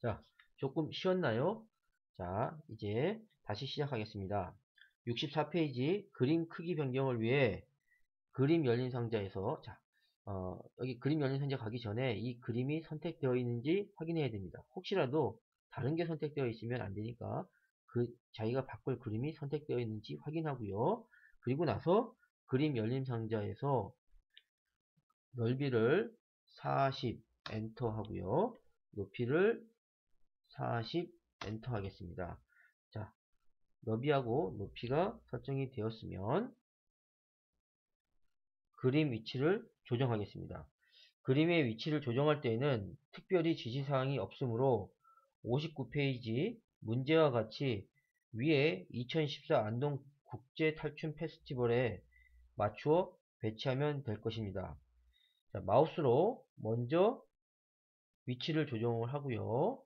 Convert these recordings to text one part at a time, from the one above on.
자, 조금 쉬었나요? 자, 이제 다시 시작하겠습니다. 64페이지 그림 크기 변경을 위해 그림 열린 상자에서 여기 그림 열린 상자 가기 전에 이 그림이 선택되어 있는지 확인해야 됩니다. 혹시라도 다른 게 선택되어 있으면 안 되니까 자기가 바꿀 그림이 선택되어 있는지 확인하고요. 그리고 나서 그림 열린 상자에서 넓이를 40 엔터 하고요. 높이를 40 엔터 하겠습니다. 자, 너비하고 높이가 설정이 되었으면 그림 위치를 조정하겠습니다. 그림의 위치를 조정할 때에는 특별히 지시사항이 없으므로 59페이지 문제와 같이 위에 2014 안동 국제 탈춤 페스티벌에 맞추어 배치하면 될 것입니다. 자, 마우스로 먼저 위치를 조정을 하고요.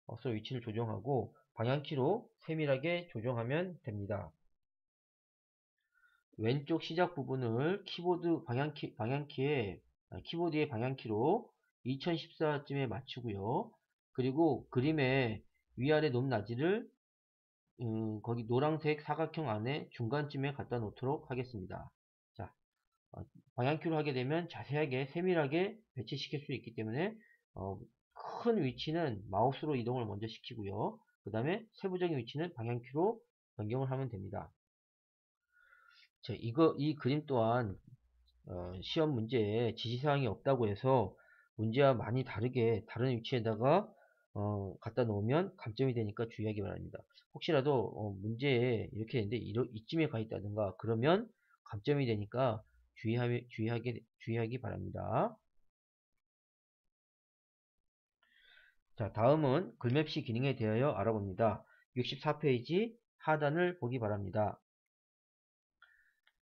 마우스로 위치를 조정하고 방향키로 세밀하게 조정하면 됩니다. 왼쪽 시작 부분을 키보드의 방향키로 2014쯤에 맞추고요. 그리고 그림의 위아래 높낮이를 거기 노란색 사각형 안에 중간쯤에 갖다 놓도록 하겠습니다. 자, 방향키로 하게 되면 자세하게 세밀하게 배치시킬 수 있기 때문에 어, 큰 위치는 마우스로 이동을 먼저 시키고요. 그 다음에 세부적인 위치는 방향키로 변경을 하면 됩니다. 자, 이 그림 또한 시험 문제에 지시사항이 없다고 해서 문제와 많이 다르게 다른 위치에다가 갖다 놓으면 감점이 되니까 주의하기 바랍니다. 혹시라도 문제에 이렇게 있는데 이쯤에 가 있다든가 그러면 감점이 되니까 주의하기 바랍니다. 자, 다음은 글맵시 기능에 대하여 알아봅니다. 64페이지 하단을 보기 바랍니다.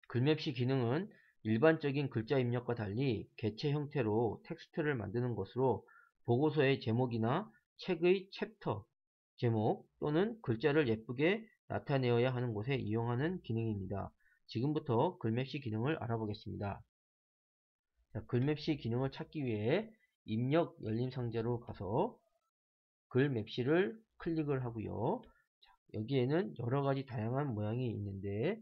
글맵시 기능은 일반적인 글자 입력과 달리 개체 형태로 텍스트를 만드는 것으로 보고서의 제목이나 책의 챕터 제목 또는 글자를 예쁘게 나타내어야 하는 곳에 이용하는 기능입니다. 지금부터 글맵시 기능을 알아보겠습니다. 자, 글맵시 기능을 찾기 위해 입력 열림 상자로 가서 글맵시를 클릭을 하고요. 자, 여기에는 여러가지 다양한 모양이 있는데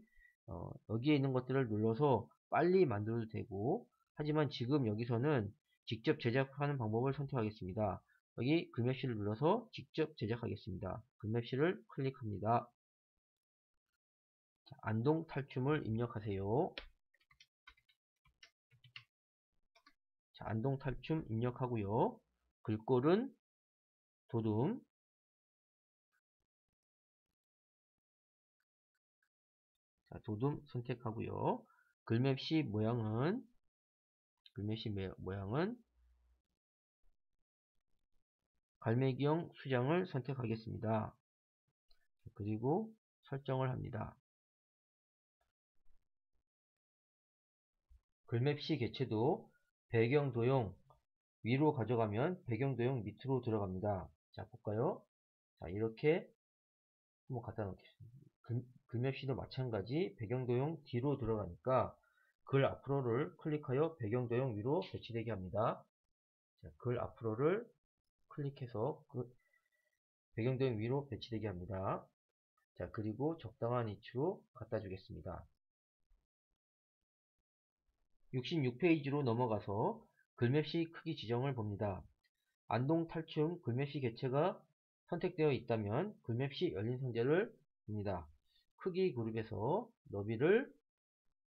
여기에 있는 것들을 눌러서 빨리 만들어도 되고, 하지만 지금 여기서는 직접 제작하는 방법을 선택하겠습니다. 여기 글맵시를 눌러서 직접 제작하겠습니다. 글맵시를 클릭합니다. 자, 안동 탈춤을 입력하세요. 자, 안동 탈춤 입력하고요. 글꼴은 도둠, 자, 도둠 선택하고요. 글맵시 모양은 갈매기형 수장을 선택하겠습니다. 그리고 설정을 합니다. 글맵시 개체도 배경 도형 위로 가져가면 배경 도형 밑으로 들어갑니다. 자, 볼까요? 자, 이렇게 한번 갖다 놓겠습니다. 글맵시도 마찬가지 배경 도형 뒤로 들어가니까 글 앞으로를 클릭하여 배경 도형 위로 배치되게 합니다. 자, 글 앞으로를 클릭해서 배경 도형 위로 배치되게 합니다. 자, 그리고 적당한 위치로 갖다 주겠습니다. 66페이지로 넘어가서 글맵시 크기 지정을 봅니다. 안동 탈춤 글맵시 개체가 선택되어 있다면 글맵시 열린 상자를 봅니다. 크기 그룹에서 너비를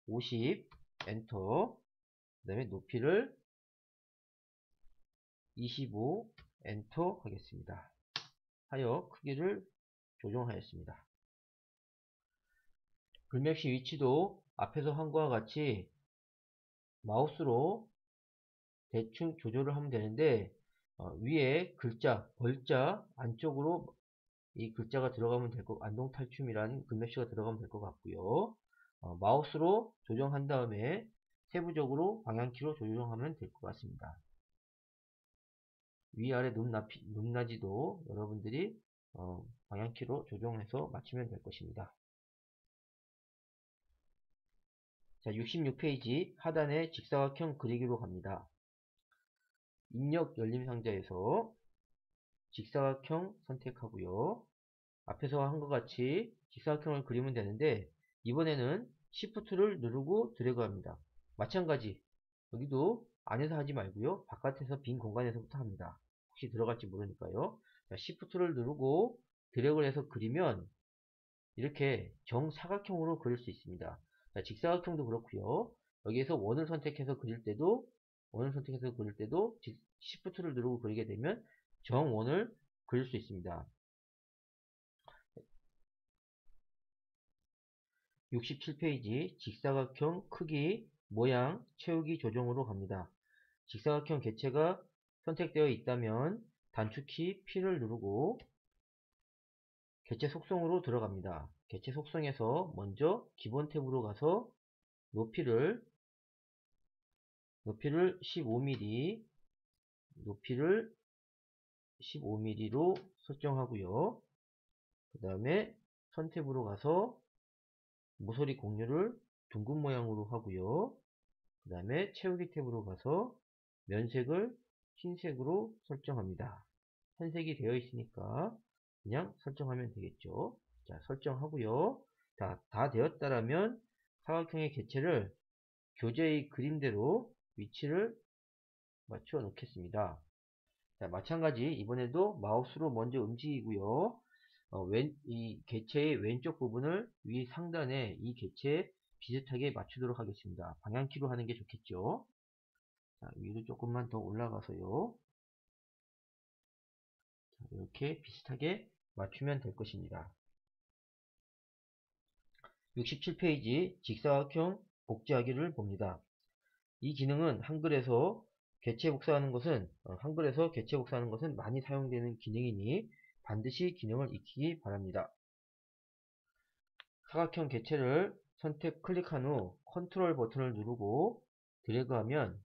50 엔터, 그 다음에 높이를 25 엔터 하겠습니다. 하여 크기를 조정하였습니다. 글맵시 위치도 앞에서 한 것과 같이 마우스로 대충 조절을 하면 되는데 위에 글자, 벌자 안쪽으로 이 글자가 들어가면 될 것, 안동탈춤이라는 글래시가 들어가면 될 것 같고요. 마우스로 조정한 다음에 세부적으로 방향키로 조정하면 될 것 같습니다. 위아래 높낮이도 여러분들이 방향키로 조정해서 맞추면 될 것입니다. 자, 66페이지 하단에 직사각형 그리기로 갑니다. 입력 열림 상자에서 직사각형 선택하고요. 앞에서 한 것 같이 직사각형을 그리면 되는데 이번에는 Shift를 누르고 드래그 합니다. 마찬가지 여기도 안에서 하지 말고요. 바깥에서 빈 공간에서부터 합니다. 혹시 들어갈지 모르니까요. 자, Shift를 누르고 드래그를 해서 그리면 이렇게 정사각형으로 그릴 수 있습니다. 자, 직사각형도 그렇고요. 여기에서 원을 선택해서 그릴 때도 Shift를 누르고 그리게 되면 정원을 그릴 수 있습니다. 67페이지 직사각형 크기, 모양, 채우기 조정으로 갑니다. 직사각형 개체가 선택되어 있다면 단축키 P를 누르고 개체 속성으로 들어갑니다. 개체 속성에서 먼저 기본 탭으로 가서 높이를 15mm, 높이를 15mm로 설정하고요. 그 다음에 선 탭으로 가서 모서리 공유를 둥근 모양으로 하고요. 그 다음에 채우기 탭으로 가서 면색을 흰색으로 설정합니다. 현색이 되어 있으니까 그냥 설정하면 되겠죠. 자, 설정하고요. 다 되었다라면 사각형의 개체를 교재의 그림대로 위치를 맞춰 놓겠습니다. 자, 마찬가지 이번에도 마우스로 먼저 움직이고요. 이 개체의 왼쪽 부분을 위 상단에 이 개체에 비슷하게 맞추도록 하겠습니다. 방향키로 하는 게 좋겠죠. 자, 위로 조금만 더 올라가서요. 자, 이렇게 비슷하게 맞추면 될 것입니다. 67페이지 직사각형 복제하기를 봅니다. 이 기능은 한글에서 개체 복사하는 것은 많이 사용되는 기능이니 반드시 기능을 익히기 바랍니다. 사각형 개체를 클릭한 후 컨트롤 버튼을 누르고 드래그하면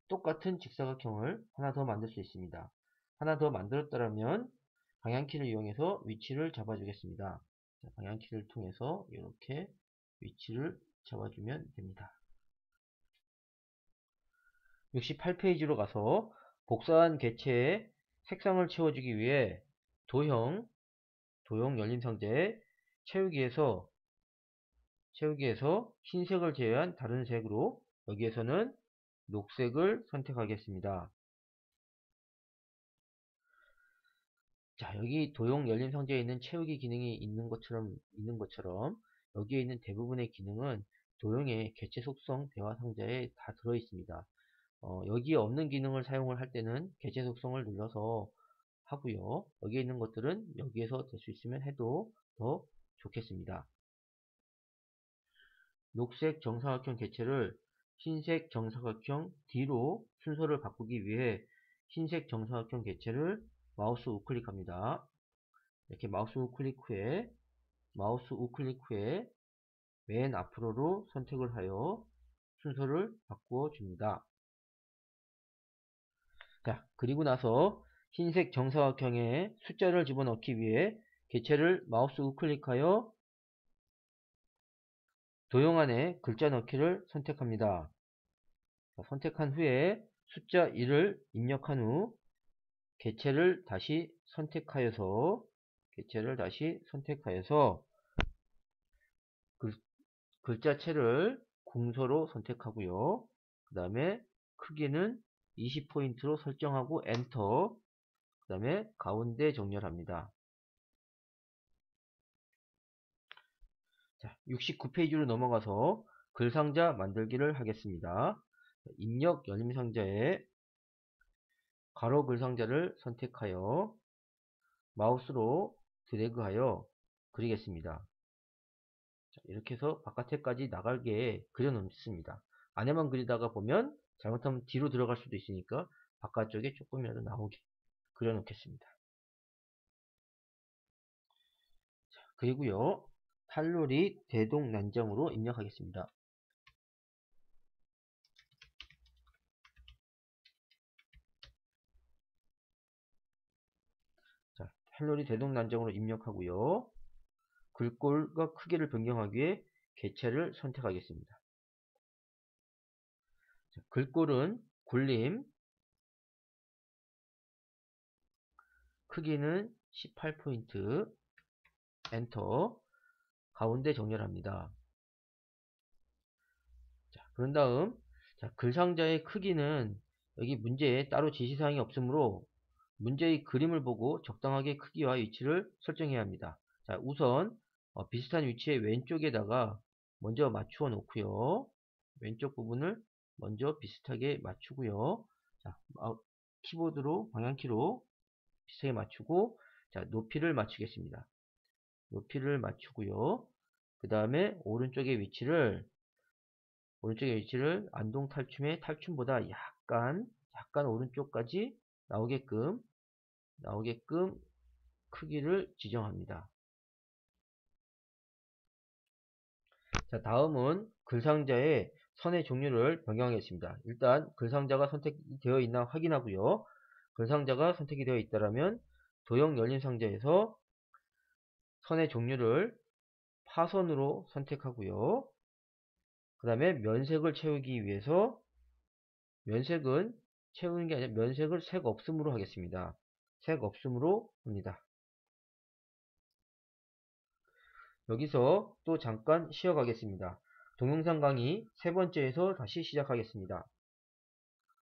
똑같은 직사각형을 하나 더 만들 수 있습니다. 하나 더 만들었다면 방향키를 이용해서 위치를 잡아주겠습니다. 자, 방향키를 통해서 이렇게 위치를 잡아주면 됩니다. 68페이지로 가서 복사한 개체에 색상을 채워주기 위해 도형 열림상자에 채우기에서 흰색을 제외한 다른 색으로 여기에서는 녹색을 선택하겠습니다. 자, 여기 도형 열림 상자에 있는 채우기 기능이 있는 것처럼 여기에 있는 대부분의 기능은 도형의 개체 속성 대화 상자에 다 들어 있습니다. 여기에 없는 기능을 사용을 할 때는 개체 속성을 눌러서 하고요. 여기에 있는 것들은 여기에서 될 수 있으면 해도 더 좋겠습니다. 녹색 정사각형 개체를 흰색 정사각형 D로 순서를 바꾸기 위해 흰색 정사각형 개체를 마우스 우클릭합니다. 이렇게 마우스 우클릭 후에 맨 앞으로로 선택을 하여 순서를 바꾸어 줍니다. 자, 그리고 나서 흰색 정사각형에 숫자를 집어넣기 위해 개체를 마우스 우클릭하여 도형 안에 글자 넣기를 선택합니다. 자, 선택한 후에 숫자 1을 입력한 후 개체를 다시 선택하여서 글자체를 궁서로 선택하고요. 그 다음에 크기는 20포인트로 설정하고 엔터. 그 다음에 가운데 정렬합니다. 자, 69페이지로 넘어가서 글상자 만들기를 하겠습니다. 입력 열림상자에 가로 글상자를 선택하여 마우스로 드래그하여 그리겠습니다. 자, 이렇게 해서 바깥에까지 나가게 그려 놓습니다. 안에만 그리다가 보면 잘못하면 뒤로 들어갈 수도 있으니까 바깥쪽에 조금이라도 나오게 그려 놓겠습니다. 그리고요, 탈놀이 대동난장으로 입력하겠습니다. 자, 탈놀이 대동난장으로 입력하고요. 글꼴과 크기를 변경하기 위해 개체를 선택하겠습니다. 자, 글꼴은 굴림, 크기는 18포인트, 엔터. 가운데 정렬합니다. 자, 그런 다음, 자, 글상자의 크기는 여기 문제에 따로 지시사항이 없으므로 문제의 그림을 보고 적당하게 크기와 위치를 설정해야 합니다. 자, 우선 비슷한 위치의 왼쪽에다가 먼저 맞추어 놓고요. 왼쪽 부분을 먼저 비슷하게 맞추고요. 자, 키보드로 방향키로 비슷하게 맞추고, 자, 높이를 맞추겠습니다. 높이를 맞추고요. 그 다음에 오른쪽의 위치를 안동 탈춤의 탈춤보다 약간 오른쪽까지 나오게끔 크기를 지정합니다. 자, 다음은 글상자의 선의 종류를 변경하겠습니다. 일단 글상자가 선택되어 있나 확인하고요. 글상자가 선택이 되어 있다면 도형 열린 상자에서 선의 종류를 파선으로 선택하고요. 그 다음에 면색을 채우기 위해서 면색은 채우는 게 아니라 면색을 색 없음으로 하겠습니다. 색 없음으로 합니다. 여기서 또 잠깐 쉬어가겠습니다. 동영상 강의 세 번째에서 다시 시작하겠습니다.